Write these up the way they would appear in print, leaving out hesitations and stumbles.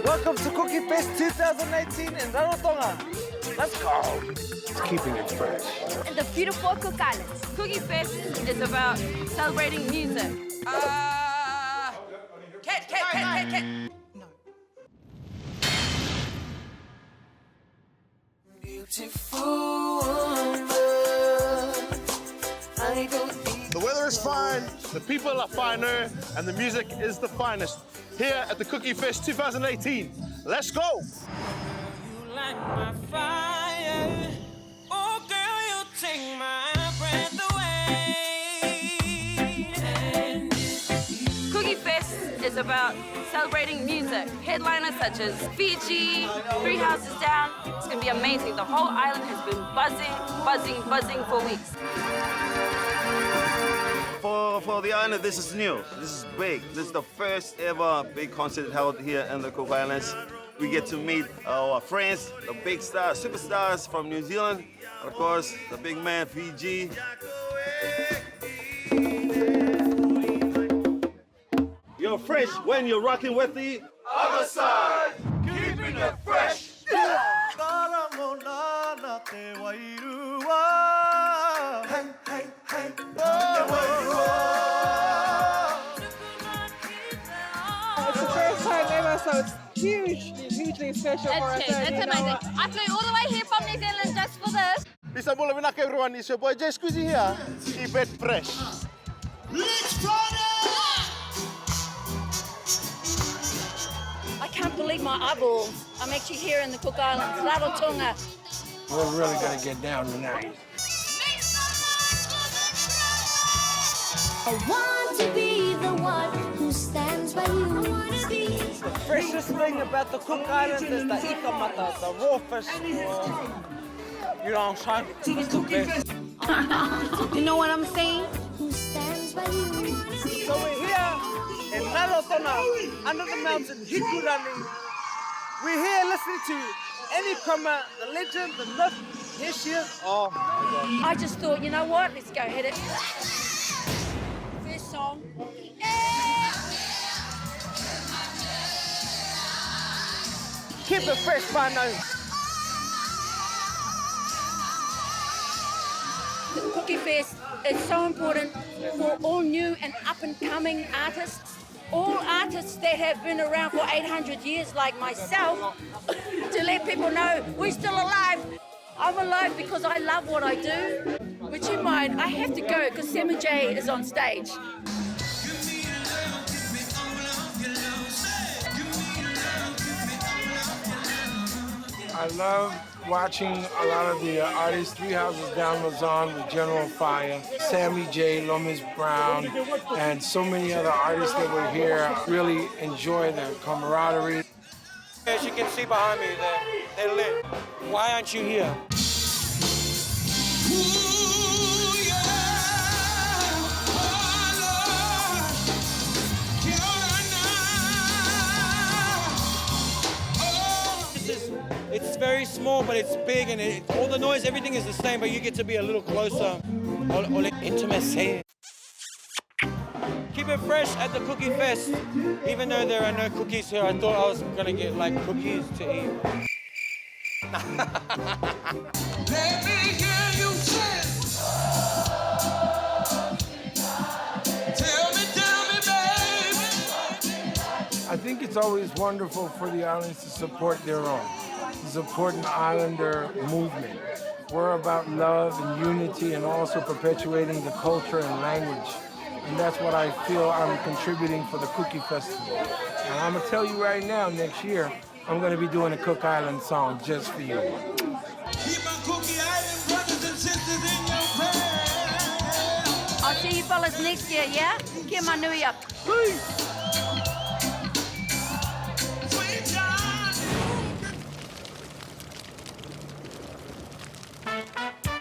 Welcome to KUKI Fest 2018 in Rarotonga. Let's go. It's keeping it fresh. In the beautiful Cook Islands. KUKI Fest is about celebrating music. Cat. No. The weather is fine, the people are finer, and the music is the finest. Here at the KUKI Fest 2018. Let's go! You light my fire. Oh, girl, you take my breath away. KUKI Fest is about celebrating music. Headliners such as Fiji, Three Houses Down. It's going to be amazing. The whole island has been buzzing for weeks. For the island, this is new. This is big. This is the first ever big concert held here in the Cook Islands. We get to meet our friends, the big stars, superstars from New Zealand, and of course, the big man, Fiji. You're fresh when you're rocking with the other side. Keeping it fresh. It's the first time ever, so it's hugely special for us. It's amazing. I flew all the way here from New Zealand just for this. Lisa Mulavinak, everyone. It's your boy Jay Squeezy here. Keep it fresh. I can't believe my eyeballs. I'm actually here in the Cook Islands, Rarotonga. We're really gonna get down tonight. I want to be the one who stands by you. The freshest thing about the Cook Islands is the ikamata, the raw fish. You know what I'm saying? It's the best. You know what I'm saying? Who stands by you? So we're here in Rarotonga, under the mountain, Hikurani. We're here listening to Any Kama, the legend, the myth. Here she is. Oh my God. I just thought, you know what? Let's go hit it. First song. Keep it fresh, whānau. The KUKI Fest is so important for all new and up-and-coming artists. All artists that have been around for 800 years, like myself, to let people know we're still alive. I'm alive because I love what I do. Would you mind? I have to go because Sammy J is on stage. I love watching a lot of the artists. Three Houses Down was on with General Fire, Sammy J, Lomez Brown, and so many other artists that were here. Really enjoy the camaraderie. As you can see behind me, they're lit. Why aren't you here? It's very small, but it's big, and all the noise, everything is the same, but you get to be a little closer. All intimacy. Keep it fresh at the KUKI Fest. Even though there are no cookies here, I thought I was gonna get like cookies to eat. Let me hear you say. Tell me, baby. I think it's always wonderful for the islands to support their own. To support an islander movement. We're about love and unity and also perpetuating the culture and language. And that's what I feel I'm contributing for the KUKI Festival. And I'm gonna tell you right now, next year, I'm gonna be doing a Cook Island song just for you. Keep my Cookie Island brothers and sisters in your prayers. I'll see you fellas next year, yeah? Kia manui up. Peace.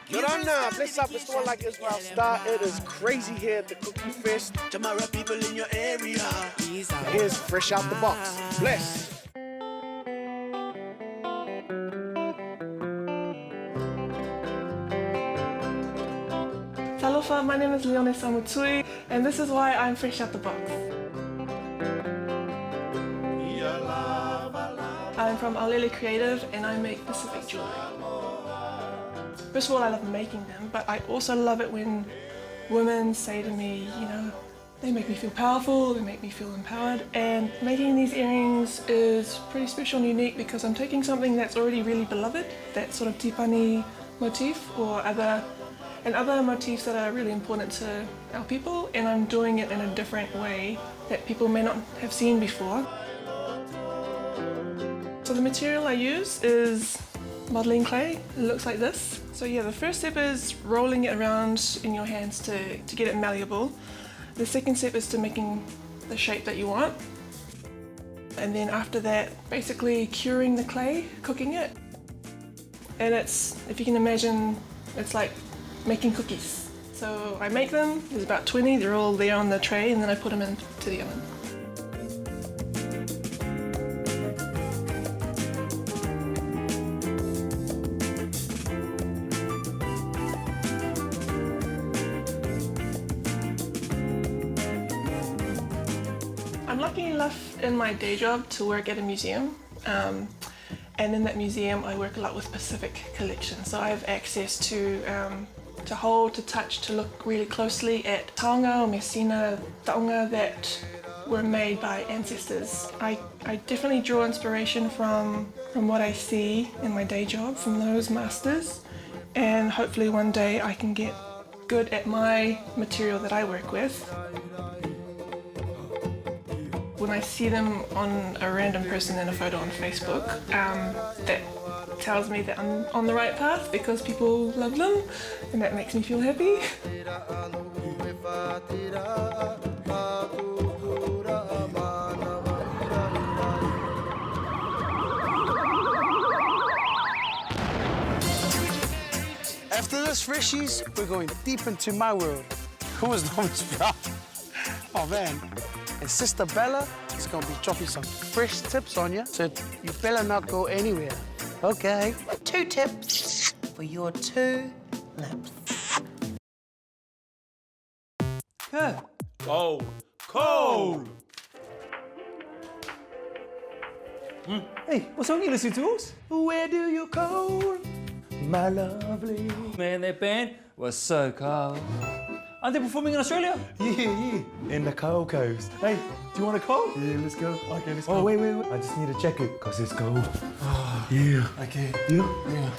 Yorana, bless up, it's the one like Israel Star. It is crazy here at the KUKI Fest. Jamara people in your area. Here's fresh out the box. Bless. Talofa, my name is Leone Samutui. And this is why I'm fresh out the box. I'm from Aulele Creative and I make Pacific jewelry. First of all, I love making them, but I also love it when women say to me, you know, they make me feel powerful, they make me feel empowered, and making these earrings is pretty special and unique because I'm taking something that's already really beloved, that sort of tipani motif or other motifs that are really important to our people, and I'm doing it in a different way that people may not have seen before. So the material I use is modeling clay. It looks like this. So yeah, the first step is rolling it around in your hands to get it malleable. The second step is to making the shape that you want. And then after that, basically curing the clay, cooking it. And it's, if you can imagine, it's like making cookies. So I make them, there's about 20, they're all there on the tray, and then I put them into the oven. I'm lucky enough in my day job to work at a museum, and in that museum I work a lot with Pacific collection, so I have access to hold, to touch, to look really closely at taonga or messina taonga that were made by ancestors. I definitely draw inspiration from what I see in my day job, from those masters, and hopefully one day I can get good at my material that I work with. When I see them on a random person in a photo on Facebook, that tells me that I'm on the right path because people love them, and that makes me feel happy. After this freshies, we're going deep into my world. Who is Lomez, bro? Oh man. And Sister Bella is gonna be dropping some fresh tips on you, so you better not go anywhere. Okay. 2 tips for your 2 lips. Good. Cold. Cold. Hey, what song are you listening to, Oz? Where do you go, my lovely? Man, that band was so cold. Aren't they performing in Australia? Yeah. In the cold coast. Hey, do you want a cold? Yeah, let's go. Okay, let's go. Oh, wait. I just need to check it, because it's cold. Oh, yeah. Okay. You? Yeah.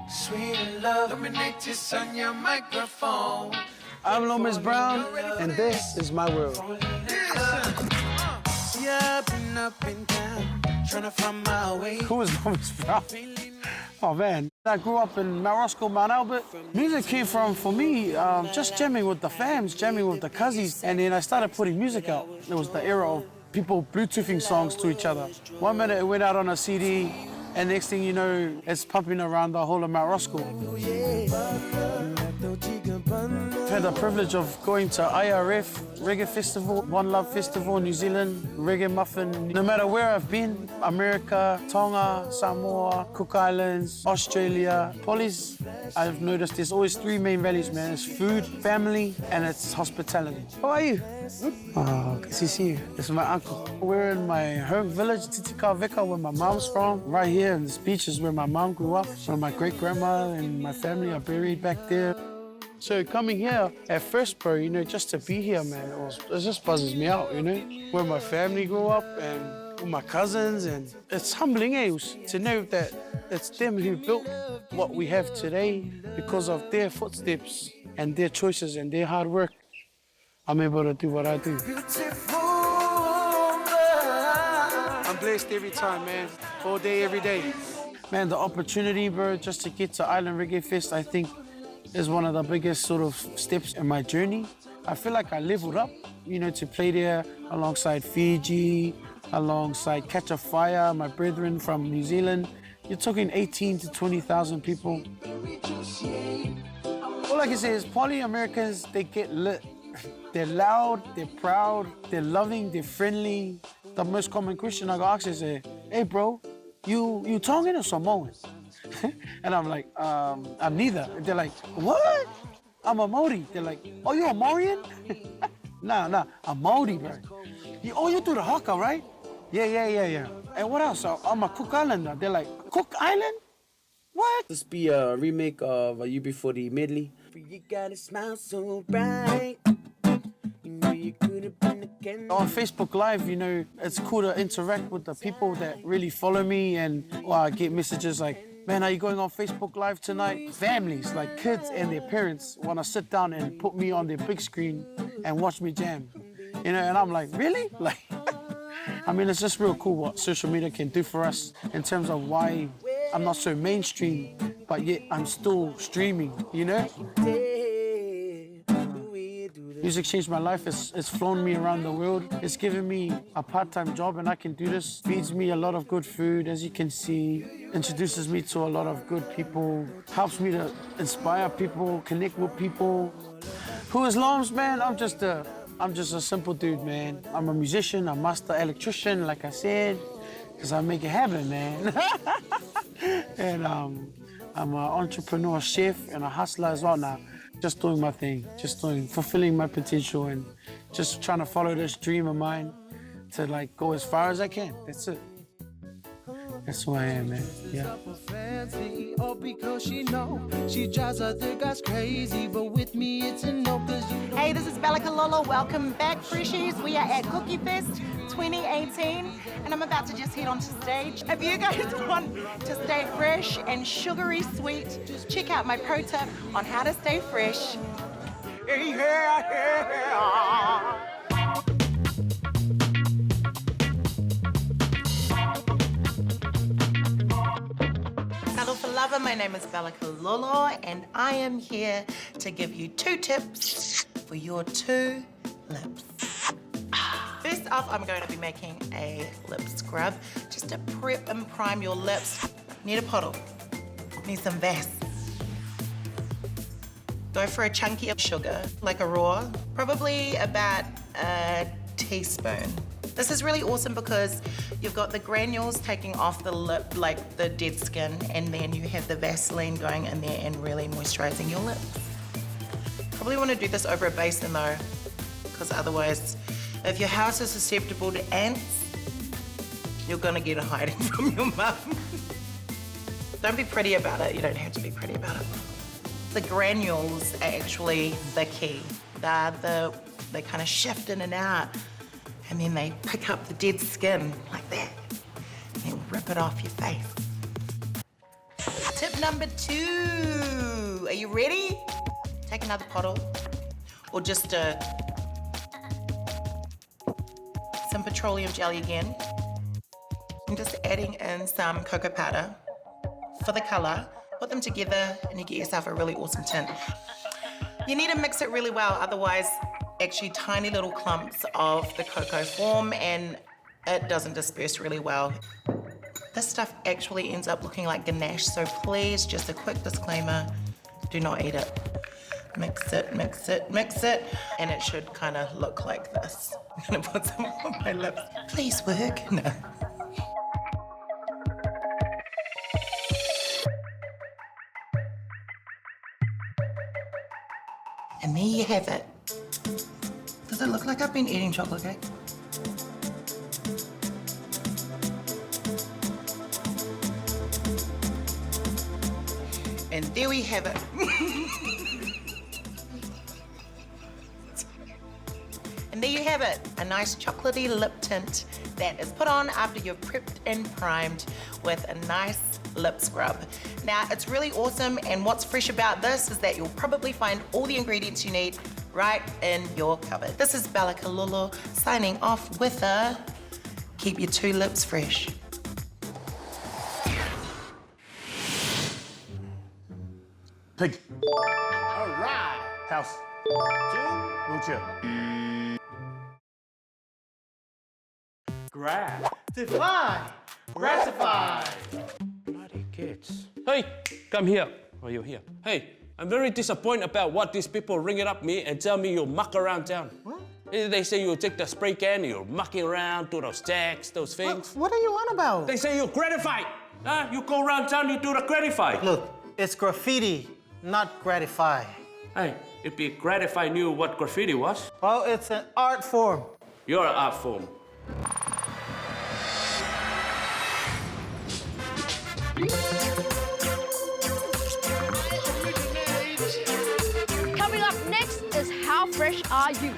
Sweet love, dominates on your microphone. I'm Lomez Brown, and this is my world. Yeah, been up and down, trying to find my way. Who is Lomez Brown? Oh man, I grew up in Marosco, Mount Albert. Music came from, for me, just jamming with the fams, jamming with the cousins, and then I started putting music out. It was the era of people Bluetoothing songs to each other. One minute it went out on a CD, and next thing you know, it's pumping around the whole of Mount Roscoe. I've had the privilege of going to IRF, Reggae Festival, One Love Festival, New Zealand, Reggae Muffin. No matter where I've been, America, Tonga, Samoa, Cook Islands, Australia, Polly's, I've noticed there's always 3 main values, man. It's food, family, and it's hospitality. How are you? Oh, good to see you. This is my uncle. We're in my home village, Titikaveka, where my mom's from. Right here in this beach is where my mom grew up, where my great-grandma and my family are buried back there. So coming here at first, bro, you know, just to be here, man, it just buzzes me out, you know? Where my family grew up and with my cousins, and it's humbling, to know that it's them who built what we have today because of their footsteps and their choices and their hard work. I'm able to do what I do. I'm blessed every time, man. All day, every day. Man, the opportunity, bro, just to get to Island Reggae Fest, I think, is one of the biggest sort of steps in my journey. I feel like I leveled up, you know, to play there alongside Fiji, alongside Catch a Fire, my brethren from New Zealand. You're talking 18 to 20,000 people. All I can say is Poly-Americans, they get lit. They're loud, they're proud, they're loving, they're friendly. The most common question I got asked is, hey bro, you Tongan or Samoan? And I'm like, I'm neither. They're like, what? I'm a Maori. They're like, oh, you're a Maorian? Nah, I'm Maori, bro. You do the haka, right? Yeah. And what else? I'm a Cook Islander. They're like, Cook Island? What? This be a remake of a UB40 medley. You gotta smile so bright. You know you could have been a candle. On Facebook Live, you know, it's cool to interact with the people that really follow me, and I get messages like, man, are you going on Facebook Live tonight? Families, like kids and their parents, want to sit down and put me on their big screen and watch me jam. You know, and I'm like, really? Like, I mean, it's just real cool what social media can do for us in terms of why I'm not so mainstream, but yet I'm still streaming, you know? Music changed my life. It's flown me around the world. It's given me a part-time job and I can do this. Feeds me a lot of good food, as you can see. Introduces me to a lot of good people. Helps me to inspire people, connect with people. Who is Lomez, man? I'm just a simple dude, man. I'm a musician, a master electrician, like I said, because I make it happen, man. And I'm an entrepreneur, chef, and a hustler as well now. Just doing my thing, fulfilling my potential, and just trying to follow this dream of mine to like go as far as I can. That's it. That's who I am, man. Yeah. Or because she know she drives other guys crazy, but with me it's a no. Hey, this is Bella Kalolo. Welcome back, freshies. We are at KUKI Fest 2018, and I'm about to just head onto stage. If you guys want to stay fresh and sugary sweet, just check out my pro tip on how to stay fresh. Hello for lover, my name is Bella Kalolo, and I am here to give you 2 tips for your 2 lips. First off, I'm going to be making a lip scrub just to prep and prime your lips. Need a bottle, need some Vass. Go for a chunky of sugar, like a raw, probably about a teaspoon. This is really awesome because you've got the granules taking off the lip, like the dead skin, and then you have the Vaseline going in there and really moisturizing your lips. Probably want to do this over a basin though, because otherwise, if your house is susceptible to ants, you're gonna get a hiding from your mum. Don't be pretty about it. You don't have to be pretty about it. The granules are actually the key. They kind of shift in and out, and then they pick up the dead skin like that, and then rip it off your face. Tip number 2. Are you ready? Take another bottle, or just some petroleum jelly again. I'm just adding in some cocoa powder for the color. Put them together and you get yourself a really awesome tint. You need to mix it really well, otherwise actually tiny little clumps of the cocoa form and it doesn't disperse really well. This stuff actually ends up looking like ganache, so please, just a quick disclaimer, do not eat it. Mix it, mix it, mix it, and it should kind of look like this. I'm gonna put some on my lips. Please work. No. And there you have it. Does it look like I've been eating chocolate cake? And there we have it. And there you have it, a nice chocolatey lip tint that is put on after you've prepped and primed with a nice lip scrub. Now, it's really awesome, and what's fresh about this is that you'll probably find all the ingredients you need right in your cupboard. This is Bella Kalolo signing off with a keep your 2 lips fresh. Pig. All right. House. 2. Wheelchair. Gratify. Gratify. Bloody kids. Hey, come here. Oh, you're here. Hey, I'm very disappointed about what these people ring it up me and tell me you muck around town. What? They say you take the spray can, you're mucking around, do those tags, those things. What are you on about? They say you're gratified. You go around town, you do the gratified. Look, it's graffiti, not gratify. Hey, if you gratify knew what graffiti was. Well, it's an art form. You're an art form. Coming up next is How Fresh Are You?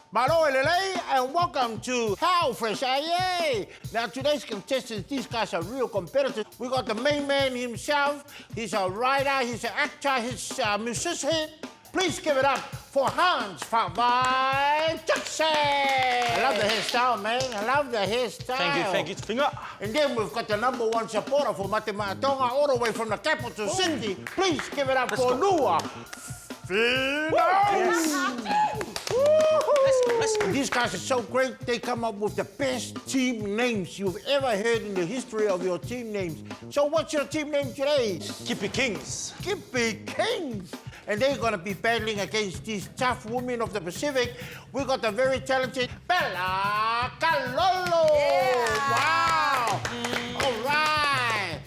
Malo Lele, and welcome to How Fresh Are You? Now, today's contestants, these guys are real competitors. We got the main man himself. He's a writer, he's an actor, he's a musician. Please give it up for Hans found by Jackson. I love the hairstyle, man. I love the hairstyle. Thank you, Finger. And then we've got the #1 supporter for Rarotonga, all the way from the capital city. Please give it up for Nua. These guys are so great, they come up with the best team names you've ever heard in the history of your team names. So what's your team name today? Kippy Kings. Kippy Kings. And they're gonna be battling against these tough women of the Pacific. We got the very talented Bella Kalolo. Yeah. Wow. All right.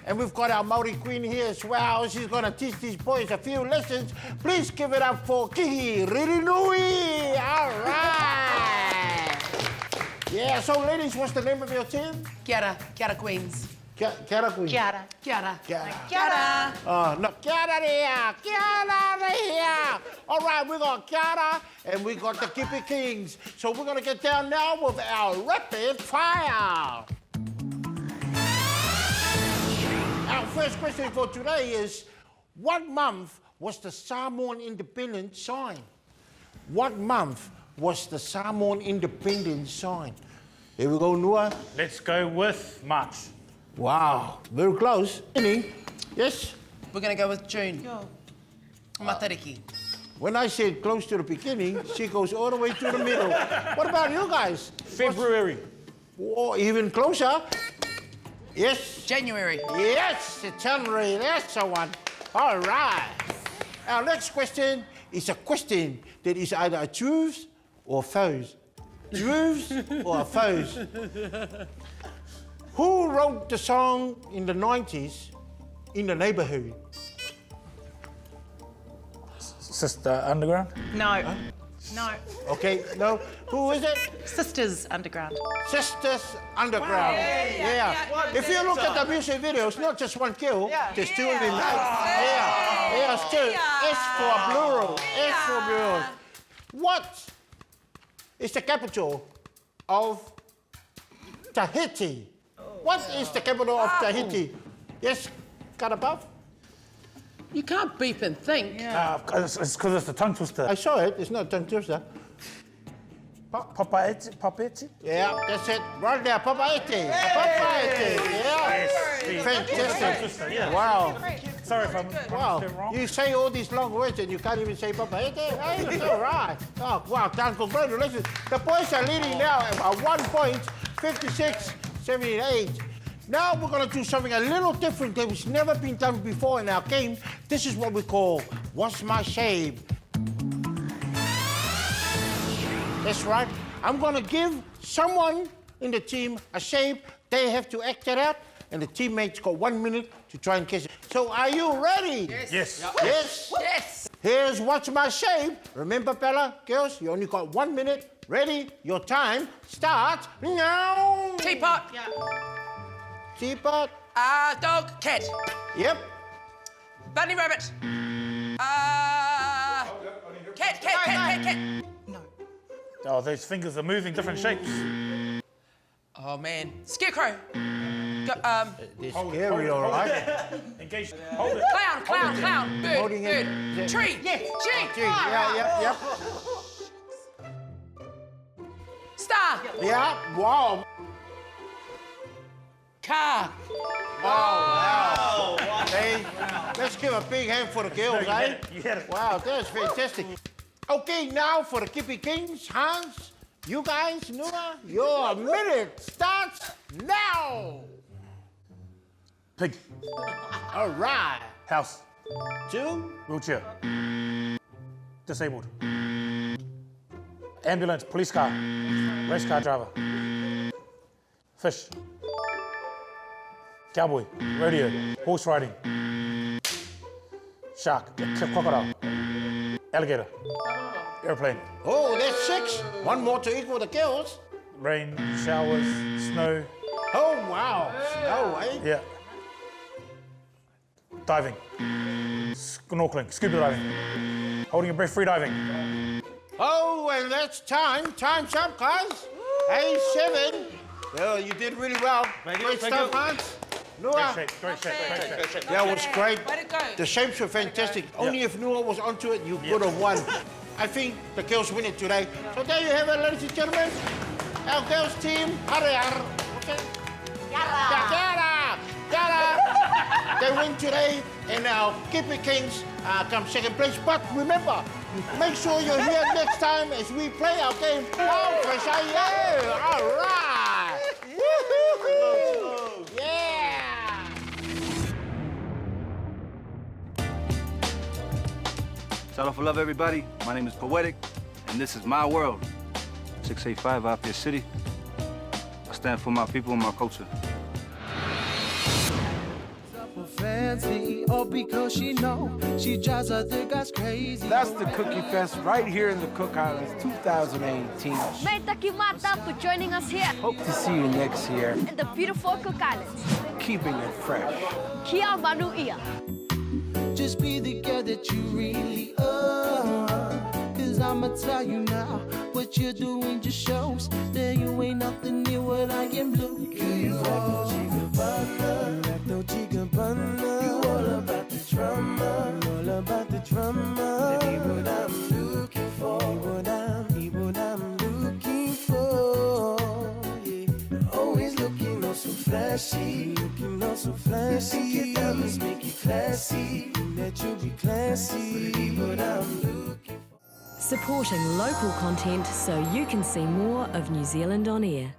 And we've got our Maori queen here as well. She's gonna teach these boys a few lessons. Please give it up for Kihi Ririnui. All right. Yeah, so ladies, what's the name of your team? Kia Queens. Kiara Queen. Kiara. No, Kiara there. All right, we got Kiara and we got the Kippy Kings. So we're gonna get down now with our rapid fire. Our first question for today is, what month was the Samoan independence signed? What month was the Samoan independence signed? Here we go, Nua. Let's go with March. Wow, very close. Yes? We're going to go with June. Matariki. When I said close to the beginning, she goes all the way to the middle. What about you guys? February. Or even closer. Yes? January. Yes, it's January. That's the one. All right. Our next question is a question that is either a truth or false. Truths or false. Who wrote the song in the 90s, In the Neighborhood? Sister Underground? No. Huh? No. Okay, no. Who is it? Sisters Underground. Sisters Underground. Wow. Yeah. If you look at the music videos, not just one kill, there's two of them. Yeah, it's two. S for plural. S for plural. What is the capital of Tahiti? What is the capital of Tahiti? Yes, Karabaf? You can't beep and think. It's because it's the tongue twister. I saw it. It's not a tongue twister. Papaeti? Yeah, that's it. Right there, Papaeti. Papaeti. Yeah. Fantastic. Yeah. Wow. Sorry if I'm wrong. You say all these long words and you can't even say Papaeti. Hey, it's all right. Oh, wow. Congratulations. The boys are leading now at 1 point, 56-78. Now we're going to do something a little different that was never been done before in our game. This is what we call What's My Shape? That's right. I'm going to give someone in the team a shape. They have to act it out, and the teammates got 1 minute to try and catch it. So are you ready? Yes. Yes? Yes. Here's What's My Shape. Remember, Bella, girls, you only got 1 minute. Ready? Your time starts now. Teapot. Teapot. Dog. Cat. Yep. Bunny rabbit. Cat. Oh, those fingers are moving different shapes. Oh, man. Scarecrow. They're scary, all right. Engage. Hold it. Clown. Bird. Holding it. Tree. Yes. Tree. Yep. Star. Yeah, wow. Car. Wow. Hey, let's give a big hand for the girls, eh? You had it. Wow, that's fantastic. Okay, now for the Kippy Kings, Hans, you guys, Nua, your minute starts now. Pig. All right. House. 2. Wheelchair. disabled. Ambulance, police car, race car driver. Fish. Cowboy, rodeo, horse riding. Shark, crocodile, alligator, airplane. Oh, that's 6. One more to equal the girls. Rain, showers, snow. Oh, wow. Snow, eh? Yeah. Diving, snorkeling, scuba diving, holding your breath, free diving. Oh, and that's time. Time's up, guys. Hey, 7. Well, you did really well. Great stuff, Hans. Noah. Great shape. That was great. Way to go. The shapes were fantastic. Only if Noah was onto it, you could have won. I think the girls win it today. So there you have it, ladies and gentlemen. Our girls team, Hariar. Okay. Yara. They win today, and our KUKI Kings come second place. But remember, make sure you're here next time as we play our game. Oh, fresh yeah! All right. Woo-hoo-hoo. Yeah. Shout out for love, everybody. My name is Poetic, and this is my world. 685 out there city. I stand for my people and my culture. Fancy, all because she know she drives other guys crazy. That's the KUKI Fest right here in the Cook Islands 2018. Meta for joining us here Hope to see you next year. in the beautiful Cook Islands. Keeping it fresh. Kia manu ia. Just be the girl that you really are. Cause I'ma tell you now, what you're doing just shows that you ain't nothing near what I am looking for. You all about the drama, all about the drama. Be what I'm looking for, be what I'm looking for. Yeah. Always looking all so flashy, Your diamonds make you classy, that you be classy. Be what I'm looking for. Supporting local content so you can see more of New Zealand on air.